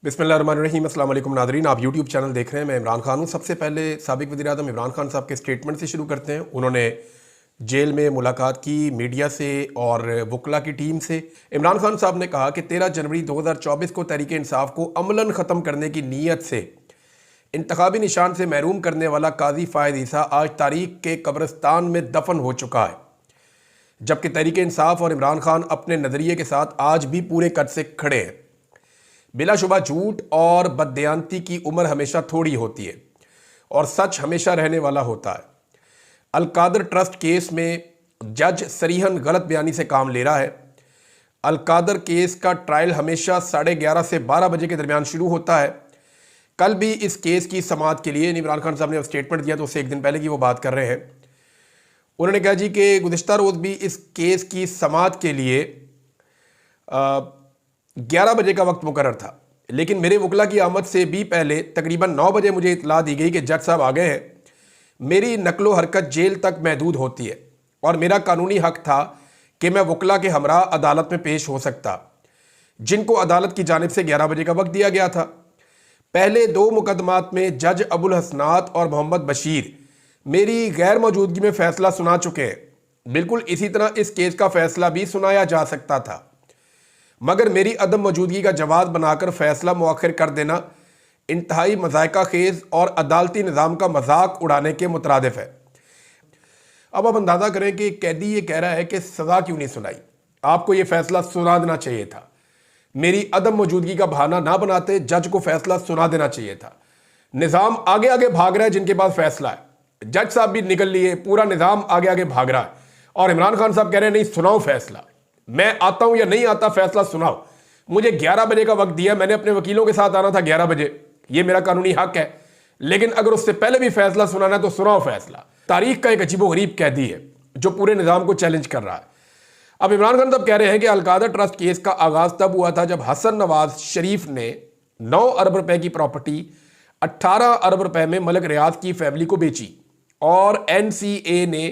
बिस्मिल्लाहिर्रहमानिर्रहीम। अस्सलाम वालेकुम नाज़रीन, आप यूट्यूब चैनल देख रहे हैं। मैं इमरान खान हूँ। सबसे पहले साबिक़ वज़ीर-ए-आज़म इमरान खान साहब के स्टेटमेंट से शुरू करते हैं। उन्होंने जेल में मुलाकात की मीडिया से और वकला की टीम से। इमरान खान साहब ने कहा कि 13 जनवरी 2024 को तहरीक इंसाफ को अमलन ख़त्म करने की नीयत से इंतखाबी निशान से महरूम करने वाला काजी फ़ायद ईसा आज तारीख के कब्रिस्तान में दफन हो चुका है, जबकि तहरीक इंसाफ और इमरान खान अपने नज़रिए के साथ आज भी पूरे कद से खड़े हैं। बिलाशुबा झूठ और बददयांती की उम्र हमेशा थोड़ी होती है और सच हमेशा रहने वाला होता है। अलकादर ट्रस्ट केस में जज सरीहन गलत बयानी से काम ले रहा है। अलकादर केस का ट्रायल हमेशा 11:30 से 12 बजे के दरमियान शुरू होता है। कल भी इस केस की समाअत के लिए इमरान खान साहब ने स्टेटमेंट दिया तो उससे एक दिन पहले की वो बात कर रहे हैं। उन्होंने कहा जी कि गुज़िश्ता रोज़ भी इस केस की समाअत के लिए 11 बजे का वक्त मुकर्रर था, लेकिन मेरे वकला की आमद से भी पहले तकरीबन 9 बजे मुझे इतला दी गई कि जज साहब आ गए हैं। मेरी नकलो हरकत जेल तक महदूद होती है और मेरा कानूनी हक था कि मैं वकला के हमरा अदालत में पेश हो सकता, जिनको अदालत की जानिब से 11 बजे का वक्त दिया गया था। पहले 2 मुकदमात में जज अबुल हसनात और मोहम्मद बशीर मेरी गैर मौजूदगी में फ़ैसला सुना चुके हैं। बिल्कुल इसी तरह इस केस का फ़ैसला भी सुनाया जा सकता था, मगर मेरी अदम मौजूदगी का जवाब बनाकर फ़ैसला मुअख्खर कर देना इंतहाई मज़ायका खेज़ और अदालती निज़ाम का मजाक उड़ाने के मुतरादिफ है। अब आप अंदाज़ा करें कि कैदी ये कह रहा है कि सज़ा क्यों नहीं सुनाई, आपको ये फ़ैसला सुना देना चाहिए था। मेरी अदम मौजूदगी का बहाना ना बनाते, जज को फ़ैसला सुना देना चाहिए था। निज़ाम आगे आगे भाग रहा है, जिनके पास फ़ैसला है। जज साहब भी निकल लिए, पूरा निज़ाम आगे आगे भाग रहा है और इमरान खान साहब कह रहे हैं नहीं सुनाओ फ़ैसला, मैं आता हूं या नहीं आता, फैसला सुनाओ। मुझे 11 बजे का वक्त दिया, मैंने अपने वकीलों के साथ आना था 11 बजे, ये मेरा कानूनी हक है, लेकिन अगर उससे पहले भी फैसला सुनाना है तो सुनाओ फैसला। तारीख का एक अजीबोगरीब कैदी है जो पूरे निज़ाम को चैलेंज कर रहा है। अब इमरान खान साहब कह रहे हैं कि अलकादर ट्रस्ट केस का आगाज़ तब हुआ था जब हसन नवाज शरीफ ने 9 अरब रुपए की प्रॉपर्टी 18 अरब रुपए में मलिक रियाज की फैमिली को बेची और NCA ने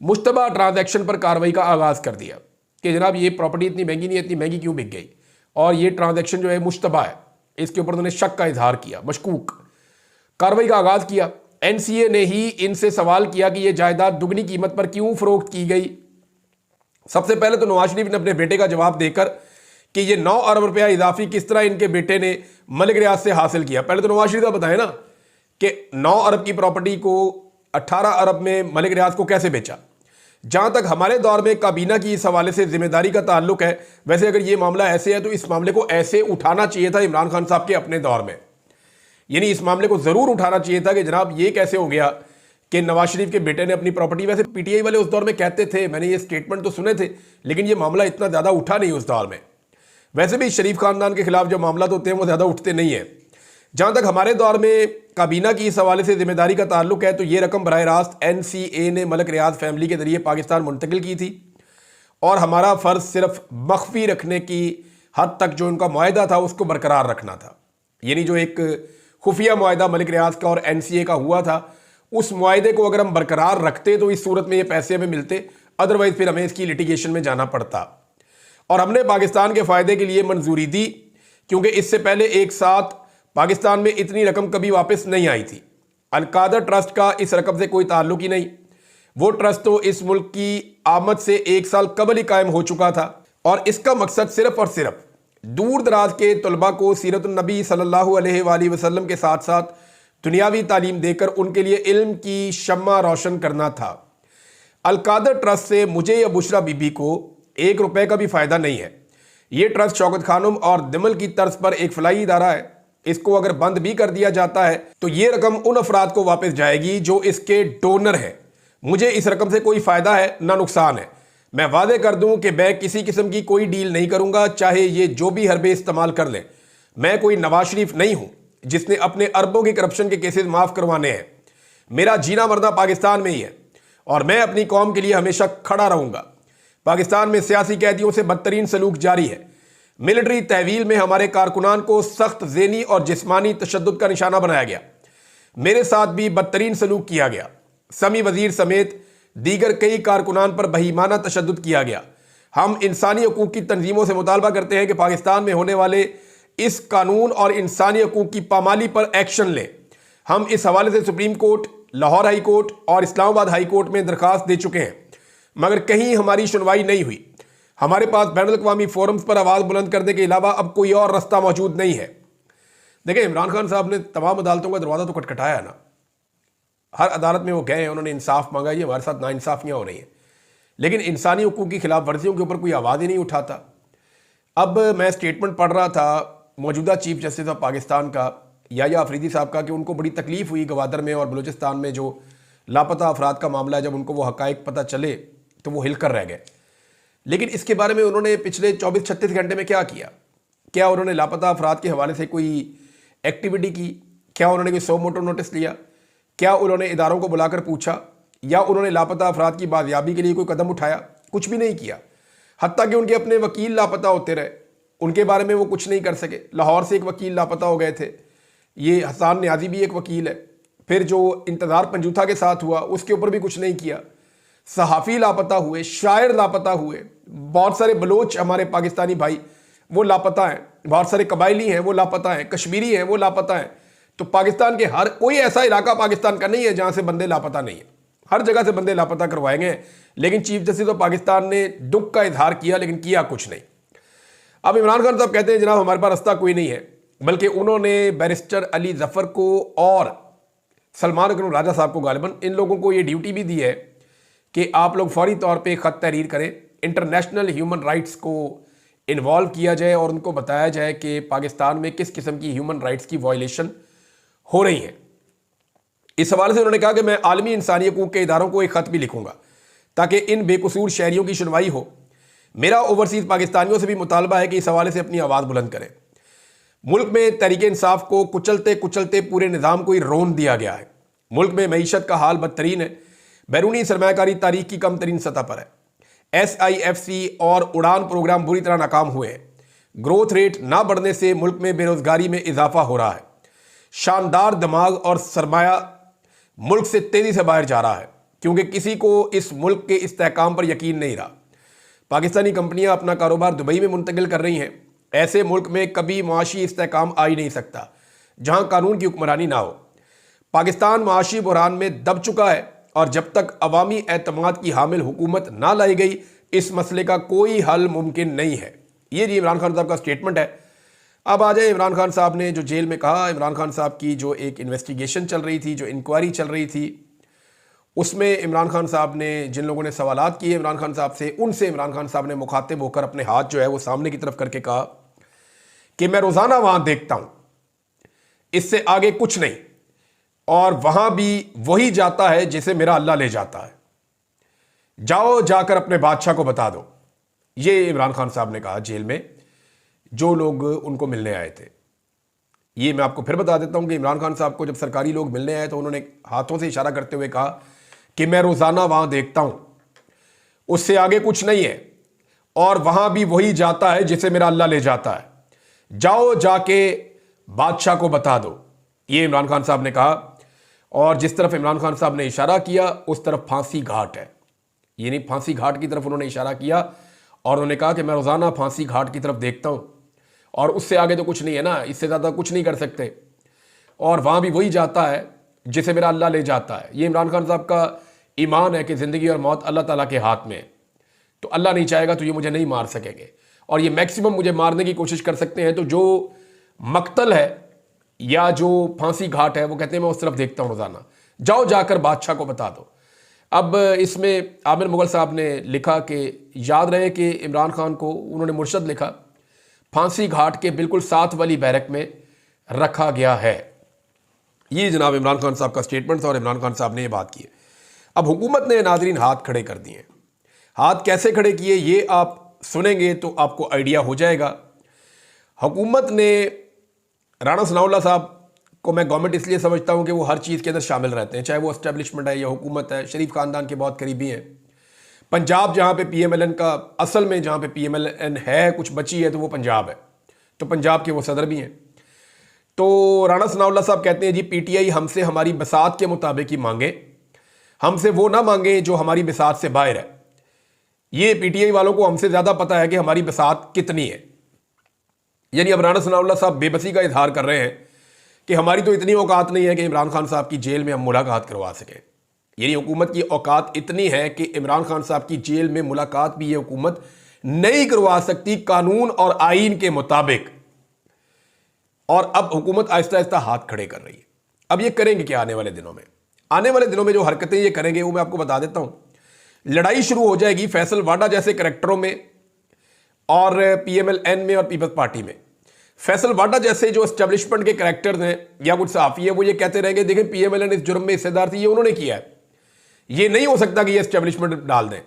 मुश्तबा ट्रांजैक्शन पर कार्रवाई का आगाज़ कर दिया कि जनाब ये प्रॉपर्टी इतनी महंगी नहीं है, इतनी महंगी क्यों बिक गई, और ये ट्रांजैक्शन जो है मुश्तबा है, इसके ऊपर उन्होंने शक का इजहार किया, मशकूक। कार्रवाई का आगाज़ किया। NCA ने ही इनसे सवाल किया कि ये जायदाद दुगनी कीमत पर क्यों फरोख्त की गई। सबसे पहले तो नवाज शरीफ ने अपने बेटे का जवाब देकर कि ये 9 अरब रुपया इजाफी किस तरह इनके बेटे ने मलिक रियाज से हासिल किया। पहले तो नवाज शरीफ का बताए ना कि 9 अरब की प्रॉपर्टी को 18 अरब में मलिक रियाज को कैसे बेचा। जहाँ तक हमारे दौर में काबीना की इस हवाले से जिम्मेदारी का ताल्लुक है, वैसे अगर ये मामला ऐसे है तो इस मामले को ऐसे उठाना चाहिए था इमरान खान साहब के अपने दौर में, यानी इस मामले को ज़रूर उठाना चाहिए था कि जनाब ये कैसे हो गया कि नवाज शरीफ के बेटे ने अपनी प्रॉपर्टी, वैसे PTI वाले उस दौर में कहते थे, मैंने ये स्टेटमेंट तो सुने थे, लेकिन ये मामला इतना ज़्यादा उठा नहीं उस दौर में। वैसे भी शरीफ खानदान के खिलाफ जो मामला होते हैं वो ज़्यादा उठते नहीं हैं। जहाँ तक हमारे दौर में काबीना की इस हवाले से जिम्मेदारी का ताल्लुक है तो ये रकम बराह रास्त NCA ने मलिक रियाज फैमिली के जरिए पाकिस्तान मुंतकिल की थी और हमारा फ़र्ज सिर्फ मख्फी रखने की हद तक जो उनका मुआहदा था उसको बरकरार रखना था। यानी जो एक खुफिया मुआहदा मलिक रियाज का और NCA का हुआ था, उस मुआहदे को अगर हम बरकरार रखते तो इस सूरत में ये पैसे हमें मिलते, अदरवाइज़ फिर हमें इसकी लिटिगेशन में जाना पड़ता। और हमने पाकिस्तान के फ़ायदे के लिए मंजूरी दी, क्योंकि इससे पहले एक साथ पाकिस्तान में इतनी रकम कभी वापस नहीं आई थी। अलकादर ट्रस्ट का इस रकम से कोई ताल्लुक ही नहीं। वो ट्रस्ट तो इस मुल्क की आमद से 1 साल कबल ही कायम हो चुका था और इसका मकसद सिर्फ और सिर्फ दूर दराज के तलबा को सीरत नबी सल्लल्लाहु अलैहि वसल्लम के साथ साथ दुनियावी तालीम देकर उनके लिए इल्म की शम्मा रोशन करना था। अलकादर ट्रस्ट से मुझे या बुशरा बीबी को 1 रुपए का भी फ़ायदा नहीं है। ये ट्रस्ट शौकत खानम और दिमल की तर्ज पर एक फलाई इदारा है। इसको अगर बंद भी कर दिया जाता है तो ये रकम उन अफराद को वापस जाएगी जो इसके डोनर हैं। मुझे इस रकम से कोई फ़ायदा है ना नुकसान है। मैं वादे कर दूं कि मैं किसी किस्म की कोई डील नहीं करूंगा, चाहे ये जो भी हरबे इस्तेमाल कर लें। मैं कोई नवाज शरीफ नहीं हूं जिसने अपने अरबों के करप्शन के केसेस माफ़ करवाने हैं। मेरा जीना मरना पाकिस्तान में ही है और मैं अपनी कौम के लिए हमेशा खड़ा रहूंगा। पाकिस्तान में सियासी कैदियों से बदतरीन सलूक जारी है। मिलिट्री तहवील में हमारे कारकुनान को सख्त ज़ेनी और जिस्मानी तशद्दुद का निशाना बनाया गया। मेरे साथ भी बदतरीन सलूक किया गया। समी वजीर समेत दीगर कई कारकुनान पर बहीमाना तशद्दुद किया गया। हम इंसानी हकूक़ की तंजीमों से मुतालबा करते हैं कि पाकिस्तान में होने वाले इस कानून और इंसानी हकूक की पामाली पर एक्शन लें। हम इस हवाले से supreme court, Lahore high court और इस्लामाबाद हाई कोर्ट में दरखास्त दे चुके हैं, मगर कहीं हमारी सुनवाई नहीं हुई। हमारे पास बैनुल-अक़वामी फोरम्स पर आवाज़ बुलंद करने के अलावा अब कोई और रास्ता मौजूद नहीं है। देखिए, इमरान खान साहब ने तमाम अदालतों का दरवाज़ा तो खटखटाया ना, हर अदालत में वो गए हैं, उन्होंने इंसाफ मांगा, ये हमारे साथ नाइंसाफियाँ हो रही हैं, लेकिन इंसानी हकूक़ की खिलाफ वर्जियों के ऊपर कोई आवाज़ ही नहीं उठाता। अब मैं स्टेटमेंट पढ़ रहा था मौजूदा चीफ जस्टिस ऑफ पाकिस्तान का याया अफरीदी साहब का कि उनको बड़ी तकलीफ़ हुई गवादर में और बलूचिस्तान में जो लापता अफराद का मामला है, जब उनको वो हक़ाइक़ पता चले तो वो हिलकर रह गए। लेकिन इसके बारे में उन्होंने पिछले 24-36 घंटे में क्या किया? क्या उन्होंने लापता अफराद के हवाले से कोई एक्टिविटी की? क्या उन्होंने कोई सो मोटो नोटिस लिया? क्या उन्होंने इदारों को बुलाकर पूछा? या उन्होंने लापता अफराद की बाजियाबी के लिए कोई कदम उठाया? कुछ भी नहीं किया। हत्ता कि उनके अपने वकील लापता होते रहे, उनके बारे में वो कुछ नहीं कर सके। लाहौर से एक वकील लापता हो गए थे, ये हसान न्याजी भी एक वकील है। फिर जो इंतज़ार पंजूथा के साथ हुआ उसके ऊपर भी कुछ नहीं किया। सहाफ़ी लापता हुए, शायर लापता हुए, बहुत सारे बलोच हमारे पाकिस्तानी भाई वो लापता हैं, बहुत सारे कबायली हैं वो लापता हैं, कश्मीरी हैं वो लापता हैं। तो पाकिस्तान के हर कोई ऐसा इलाका पाकिस्तान का नहीं है जहाँ से बंदे लापता नहीं है, हर जगह से बंदे लापता करवाए गए। लेकिन चीफ जस्टिस ऑफ पाकिस्तान ने दुख का इजहार किया, लेकिन किया कुछ नहीं। अब इमरान खान साहब कहते हैं जनाब हमारे पास रास्ता कोई नहीं है, बल्कि उन्होंने बैरिस्टर अली जफ़र को और सलमान अकरम राजा साहब को, गालिबन इन लोगों को ये ड्यूटी भी दी है कि आप लोग फौरी तौर पे ख़त तहरीर करें, इंटरनेशनल ह्यूमन राइट्स को इन्वॉल्व किया जाए और उनको बताया जाए कि पाकिस्तान में किस किस्म की ह्यूमन राइट्स की वायलेशन हो रही है। इस हवाले से उन्होंने कहा कि मैं आलमी इंसानी हकूक़ के इदारों को एक ख़त भी लिखूंगा ताकि इन बेकसूर शहरियों की सुनवाई हो। मेरा ओवरसीज़ पाकिस्तानियों से भी मुतालबा है कि इस हवाले से अपनी आवाज़ बुलंद करें। मुल्क में तहरीक इंसाफ को कुचलते कुचलते पूरे निज़ाम को ही रोन दिया गया है। मुल्क में मईशत का हाल बदतरीन है, बैरूनी सरमायाकारी तारीख की कम तरीन सतह पर है। SIFC और उड़ान प्रोग्राम बुरी तरह नाकाम हुए हैं। ग्रोथ रेट ना बढ़ने से मुल्क में बेरोजगारी में इजाफा हो रहा है। शानदार दिमाग और सरमाया मुल्क से तेजी से बाहर जा रहा है क्योंकि किसी को इस मुल्क के इस्तेहकाम पर यकीन नहीं रहा। पाकिस्तानी कंपनियां अपना कारोबार दुबई में मुंतकिल कर रही हैं। ऐसे मुल्क में कभी मुआशी इस्तेहकाम आ ही नहीं सकता जहां कानून की हुक्मरानी ना हो। पाकिस्तान मुआशी बुहरान में दब चुका है और जब तक अवामी एतमाद की हामिल हुकूमत ना लाई गई इस मसले का कोई हल मुमकिन नहीं है। ये जी इमरान खान साहब का स्टेटमेंट है। अब आ जाए इमरान खान साहब ने जो जेल में कहा। इमरान खान साहब की जो एक इन्वेस्टिगेशन चल रही थी, जो इंक्वायरी चल रही थी, उसमें इमरान खान साहब ने जिन लोगों ने सवालात किए इमरान खान साहब से, उनसे इमरान खान साहब ने मुखातिब होकर अपने हाथ जो है वो सामने की तरफ करके कहा कि मैं रोज़ाना वहाँ देखता हूँ, इससे आगे कुछ नहीं, और वहाँ भी वही जाता है जिसे मेरा अल्लाह ले जाता है। जाओ जाकर अपने बादशाह को बता दो। ये इमरान खान साहब ने कहा जेल में जो लोग उनको मिलने आए थे। ये मैं आपको फिर बता देता हूँ कि इमरान खान साहब को जब सरकारी लोग मिलने आए तो उन्होंने हाथों से इशारा करते हुए कहा कि मैं रोज़ाना वहाँ देखता हूँ, उससे आगे कुछ नहीं है, और वहाँ भी वही जाता है जिसे मेरा अल्लाह ले जाता है। जाओ जाके बादशाह को बता दो। ये इमरान खान साहब ने कहा, और जिस तरफ इमरान खान साहब ने इशारा किया उस तरफ फांसी घाट है। ये नहीं, फांसी घाट की तरफ उन्होंने इशारा किया और उन्होंने कहा कि मैं रोज़ाना फांसी घाट की तरफ देखता हूँ, और उससे आगे तो कुछ नहीं है ना, इससे ज़्यादा कुछ नहीं कर सकते, और वहाँ भी वही जाता है जिसे मेरा अल्लाह ले जाता है। ये इमरान खान साहब का ईमान है कि ज़िंदगी और मौत अल्लाह ताला के हाथ में है, तो अल्लाह नहीं चाहेगा तो ये मुझे नहीं मार सकेंगे, और ये मैक्सिमम मुझे मारने की कोशिश कर सकते हैं। तो जो मकतल है या जो फांसी घाट है वो कहते हैं मैं उस तरफ देखता हूँ रोज़ाना, जाओ जाकर बादशाह को बता दो। अब इसमें आमिर मुगल साहब ने लिखा कि याद रहे कि इमरान खान को उन्होंने मुर्शद लिखा फांसी घाट के बिल्कुल साथ वाली बैरक में रखा गया है। ये जनाब इमरान खान साहब का स्टेटमेंट था और इमरान खान साहब ने ये बात की है। अब हुकूमत ने नाजरीन हाथ खड़े कर दिए। हाथ कैसे खड़े किए ये आप सुनेंगे तो आपको आइडिया हो जाएगा। हुकूमत ने राणा सनाउल्लाह साहब को मैं गवर्नमेंट इसलिए समझता हूँ कि वो हर चीज़ के अंदर शामिल रहते हैं, चाहे वो एस्टेब्लिशमेंट है या हुकूमत है। शरीफ ख़ानदान के बहुत करीबी हैं। पंजाब जहाँ पे PMLN का असल में जहाँ पे PMLN है कुछ बची है तो वो पंजाब है, तो पंजाब के वो सदर भी हैं। तो राणा सनाउल्लाह साहब कहते हैं जी PTI हमसे हमारी बसात के मुताबिक ही मांगे, हमसे वो ना मांगे जो हमारी बसात से बाहर है। ये PTI वालों को हमसे ज़्यादा पता है कि हमारी बसात कितनी है। यानी अब राणा सनाउल्लाह साहब बेबसी का इजहार कर रहे हैं कि हमारी तो इतनी औकात नहीं है कि इमरान खान साहब की जेल में हम मुलाकात करवा सकें। यानी हुकूमत की औकात इतनी है कि इमरान खान साहब की जेल में मुलाकात भी ये हुकूमत नहीं करवा सकती कानून और आईन के मुताबिक। और अब हुकूमत आहिस्ता आहिस्ता हाथ खड़े कर रही है। अब ये करेंगे क्या आने वाले दिनों में? आने वाले दिनों में जो हरकतें ये करेंगे वो मैं आपको बता देता हूं। लड़ाई शुरू हो जाएगी फैसल वाडा जैसे कैरेक्टरों में और पीएमएलएन में और पीपल्स पार्टी में। फैसल वाडा जैसे जो एस्टेब्लिशमेंट के कैरेक्टर्स हैं या कुछ सहाफी है वो ये कहते रहेंगे देखें पीएमएलएन इस जुर्म में हिस्सेदार थी, ये उन्होंने किया है, ये नहीं हो सकता कि ये एस्टेब्लिशमेंट डाल दें।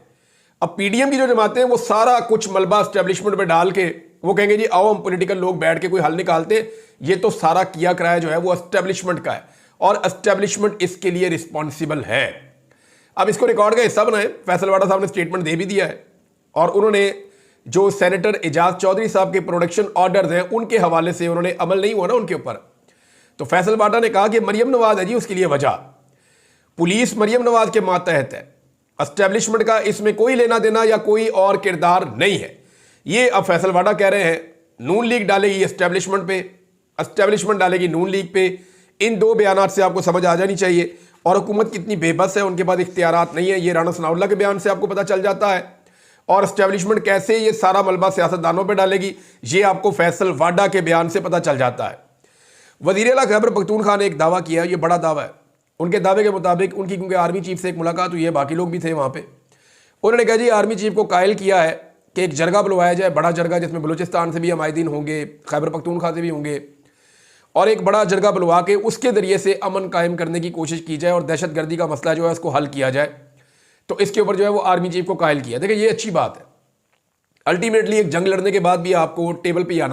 अब पीडीएम की जो जमातें हैं वो सारा कुछ मलबा एस्टेब्लिशमेंट में डाल के वो कहेंगे जी आओ हम पॉलिटिकल लोग बैठ के कोई हल निकालते, ये तो सारा किया कराया जो है वो एस्टेब्लिशमेंट का है और एस्टेब्लिशमेंट इसके लिए रिस्पॉन्सिबल है। अब इसको रिकॉर्ड का हिस्सा बनाए। फैसल वाडा साहब ने स्टेटमेंट दे भी दिया है और उन्होंने जो सेनेटर एजाज चौधरी साहब के प्रोडक्शन ऑर्डर्स हैं उनके हवाले से उन्होंने अमल नहीं हुआ ना उनके ऊपर। तो फैसल वाडा ने कहा कि मरियम नवाज है जी उसके लिए वजह, पुलिस मरियम नवाज के मातहत है, एस्टेब्लिशमेंट का इसमें कोई लेना देना या कोई और किरदार नहीं है। ये अब फैसल वाडा कह रहे हैं नून लीग डालेगी एस्टेब्लिशमेंट पे, एस्टेब्लिशमेंट डालेगी नून लीग पे। इन दो बयानात से आपको समझ आ जानी चाहिए और हुकूमत कितनी बेबस है, उनके पास इख्तियारात नहीं है, ये राणा सनाउल्लाह के बयान से आपको पता चल जाता है। और एस्टेब्लिशमेंट कैसे ये सारा मलबा सियासतदानों पे डालेगी ये आपको फैसल वाडा के बयान से पता चल जाता है। वज़ीर आला खैबर पख्तूनख्वा ने एक दावा किया, ये बड़ा दावा है। उनके दावे के मुताबिक उनकी क्योंकि आर्मी चीफ से एक मुलाकात हुई है, बाकी लोग भी थे वहाँ पे, उन्होंने कहा जी आर्मी चीफ को कायल किया है कि एक जरगा बुलवाया जाए, बड़ा जरगा जिसमें बलूचिस्तान से भी हमायदीन होंगे, खैबर पख्तूनख्वा से भी होंगे, और एक बड़ा जरगा बुलवा के उसके ज़रिए से अमन कायम करने की कोशिश की जाए और दहशत गर्दी का मसला जो है उसको हल किया जाए। तो इसके ऊपर जो है वो आर्मी चीफ को कायल किया। देखिए ये अच्छी बात है, अल्टीमेटली एक जंग लड़ने के बाद भी आपको टेबल पे आना